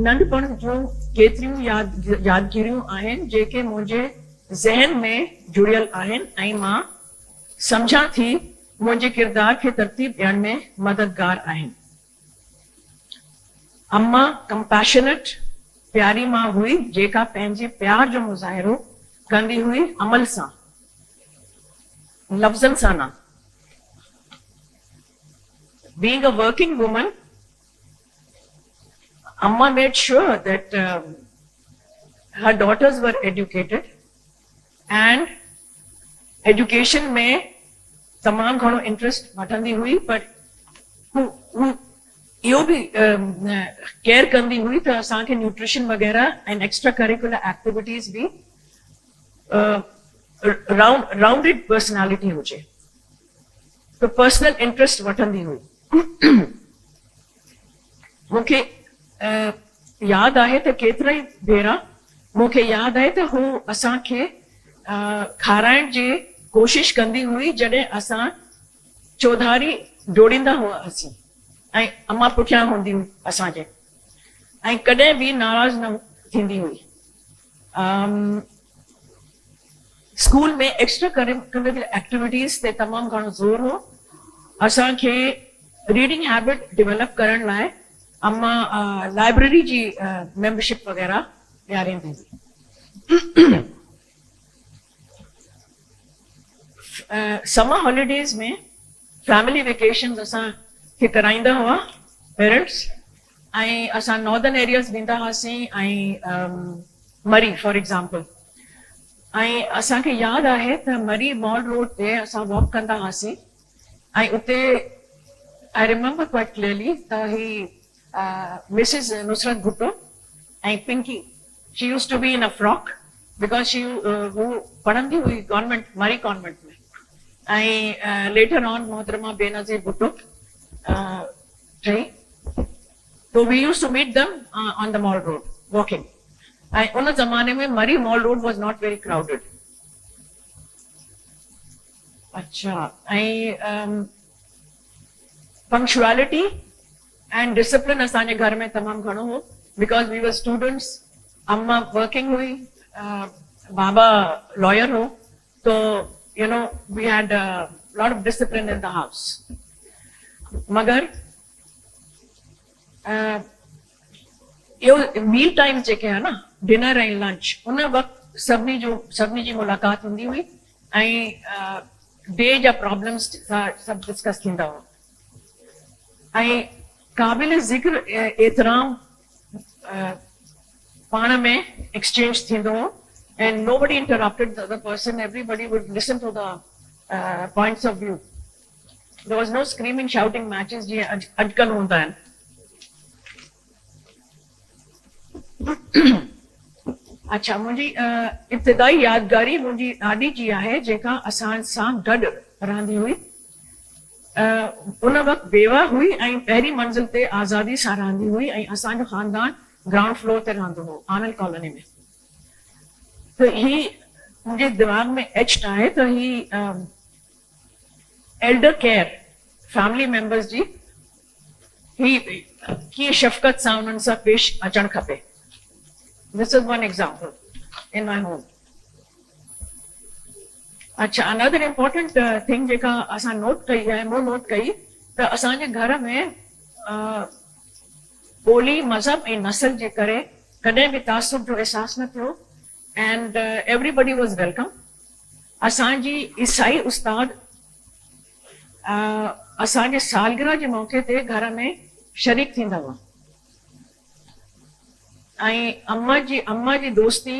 नंढपण जो केतिरियूं यादगिरियूं आहिनि जेके मुंहिंजे ज़हन में जुड़ियल आहिनि ऐं मां सम्झां थी मुंहिंजे किरदार खे तरतीब ॾियण में मददगार आहिनि। अम्मा कंपैशनेट प्यारी मां हुई जेका पंहिंजे प्यार जो मुज़ाहिरो कंदी हुई अमल सां, लफ़्ज़नि सां न। Being a working woman, Amma made sure that her daughters were educated and education में तमाम घणो इंटरेस्ट वठंदी हुई, पर इहो भी केयर कंदी हुई त असांखे न्यूट्रिशन वगैरह एंड एक्स्ट्रा करिकुलर एक्टिविटीज भी राउंडेड पर्सनालिटी हुजे, तो पर्सनल इंटरेस्ट वठंदी हुई। मूंखे याद आहे त केतिरा ई भेरा मूंखे याद आहे त हू असांखे खाराइण जी कोशिश कंदी हुई जॾहिं असां चौधारी जोड़ींदा हुआसीं ऐं अम्मा पुठियां हूंदी हुई असांजे, ऐं कॾहिं बि नाराज़ न थींदी हुई। स्कूल में एक्स्ट्रा करिकुलर एक्टिविटीज़ ते तमामु घणो ज़ोर हो। असांखे रीडिंग हैबिट डेवलप करण लाइ अम्मा लाइब्रेरी जी मेंबरशिप वग़ैरह ॾियारींदी हुई। समर हॉलीडेज में फैमिली वेकेशन असांखे कराईंदा हुआ पेरेंट्स, ऐं असां नॉर्दर्न एरियाज़ वेंदा हुआसीं ऐं मरी फॉर एग्जाम्पल। ऐं असांखे यादि आहे त मरी मॉल रोड ते असां वॉक कंदा हुआसीं ऐं उते आई रिमेंबर क्वाइट क्लियरली त ही मिसिस नुसरत भुट्टो ऐं Pinky, she used to be in a frock because she हू पढ़ंदी हुई गवर्नमेंट मरी कॉन्वेंट में, ऐं लेटर ऑन मोहतरमा बेनज़ीर भुट्टो ठही, तो we used to meet them on the Mall Road walking. ऐं उन ज़माने में Murree Mall Road was not very crowded. अच्छा, ऐं पंक्चुअलिटी एंड डिसिप्लिन असांजे घर में तमामु घणो हो बिकॉज वी वर स्टूडेंट्स। अम्मा वर्किंग हुई, बाबा लॉयर हो, तो you know we had lot of discipline in the house. मगर इहो मील टाइम जेके आहे न, डिनर ऐं लंच, उन वक़्तु सभिनी जी मुलाक़ात हूंदी हुई ऐं डे जा प्रॉब्लम्स सभु डिस्कस थींदा हुआ ऐं क़ाबिल ज़िक्र एतिराम पाण में एक्सचेंज थींदो हो and nobody interrupted the other person. Everybody would listen to the points of view. There was no screaming, shouting matches जी अॼुकल्ह हूंदा आहिनि। अच्छा, मुंहिंजी इब्तिदाई यादगारी मुंहिंजी ॾाॾी जी आहे जेका असां सां गॾु रहंदी हुई। उन वक़्तु बेवा हुई ऐं पहिरीं मंज़िल ते आज़ादी सां रहंदी हुई ऐं असांजो ख़ानदान ग्राउंड फ्लोर ते रहंदो हो आनंद कॉलोनी में। तो ही मुझे दिमाग में एच्ड आहे तो ही एल्डर केयर फैमिली मेंबर्स जी ही कीअं शफ़क़त सां उन्हनि सां पेश अचणु खपे। This is one example in my home. अच्छा, अनदर इम्पोर्टेंट थिंग जेका असां नोट कई आहे, मूं नोट कई त असांजे घर में ॿोली मज़हब ऐं नस्ल जे करे कॾहिं बि तासुब जो एहसासु न थियो and everybody was welcome. असांजी ईसाई उस्ताद असांजे सालगिरह जे मौके ते घर में शरीक थींदा हुआ ऐं अम्मा जी दोस्ती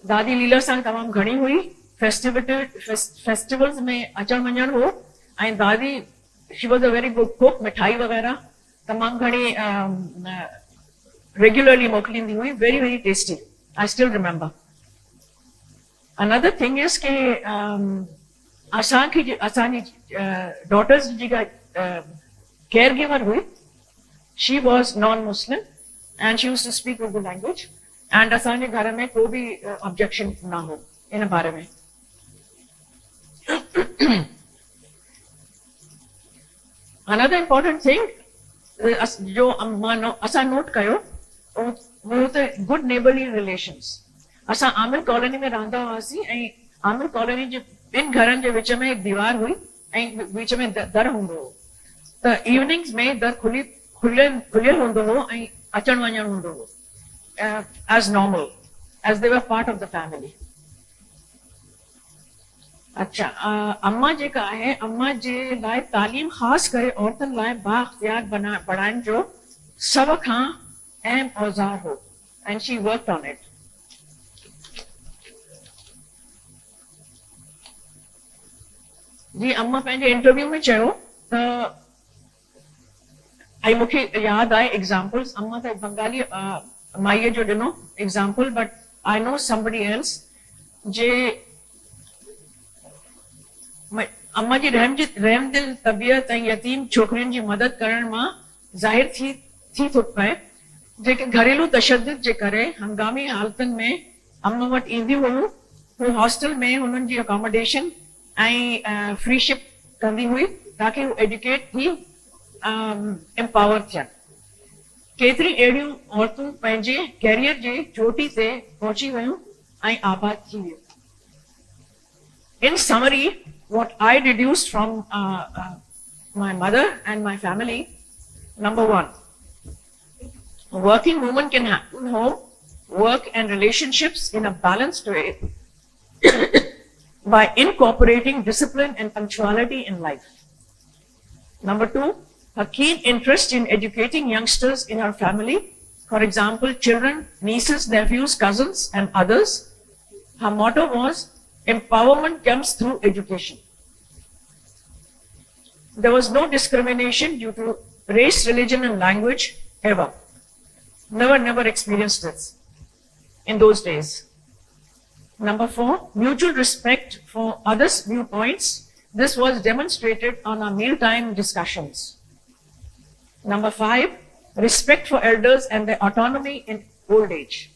दादी लीला सां तमामु घणी हुई। फेस्टिवल्स में अचण वञण हो ऐं दादी she was a very good cook. मिठाई वग़ैरह तमामु घणी रेगुलरली मोकिलींदी हुई, very very tasty. I still remember. Another thing is कि असांजी डॉटर्स जी केयर गिवर हुई। She was non Muslim and she used to speak Urdu language and असांजे घर में को भी ऑब्जेक्शन ना हो इन बारे में। Another important thing जो असां नोट कयो वो होते गुड नेबरली रिलेशंस। असां आमिर कॉलोनी में रहंदा हुआसीं ऐं आमिर कॉलोनी जे ॿिनि घरनि जे विच में हिकु दीवार हुई ऐं विच में दर हूंदो हो, त इवनिंग्स में दर खुलियल हूंदो हो ऐं अचण वञण हूंदो हो as normal, as they were part of the family. अच्छा, अम्मा जेका आहे, अम्मा जे लाइ तालीम ख़ासि करे औरतुनि लाइ बाख्तियार बणाइण जो सभ खां अहम औज़ार हो, and she worked on it. जी अम्मा पंहिंजे इंटरव्यू में चयो त ऐं मूंखे यादि आहे एग्ज़ाम्पल्स, अम्मा त बंगाली माईअ जो ॾिनो example, but I know somebody else जे अम्मा जी रहमदिल तबियत ऐं यतीम छोकिरियुनि जी मदद करण मां ज़ाहिर थी थो पए, जेके घरेलू तशद्दुद जे करे हंगामी हालतुनि में अम्मा वटि ईंदियूं हुयूं, हू हॉस्टल में हुननि जी अकोमोडेशन ऐं फ्रीशिप कंदी हुई ताकि हू एजुकेट थी एम्पावर थियनि। केतिरी अहिड़ियूं औरतूं पंहिंजे कैरियर जे चोटी ते पहुची वियूं ऐं आबाद थी वियूं। In summary, what I deduced from my mother and my family, number one, a working woman can have home, work and relationships in a balanced way by incorporating discipline and punctuality in life. Number two, her keen interest in educating youngsters in her family, for example, children, nieces, nephews, cousins, and others. Her motto was, empowerment comes through education. There was no discrimination due to race, religion, and language ever. Never experienced this in those days. Number four, mutual respect for others' viewpoints. This was demonstrated on our mealtime discussions. Number five, respect for elders and their autonomy in old age.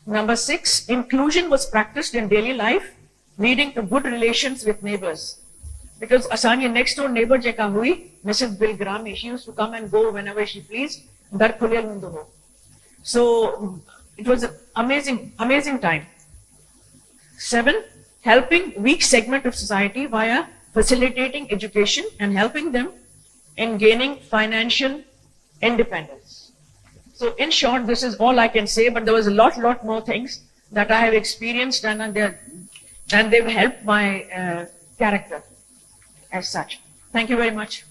Number six, inclusion was practiced in daily life, leading to good relations with neighbors. Because Asani next door neighbor jeka hui, Mrs. Bill Grami, she used to come and go whenever she pleased. Dar khuliyal hundu ho. So it was an amazing time. Seven, helping weak segment of society via facilitating education and helping them in gaining financial independence. So in short, this is all I can say, but there was a lot more things that I have experienced and they've helped my character as such. Thank you very much.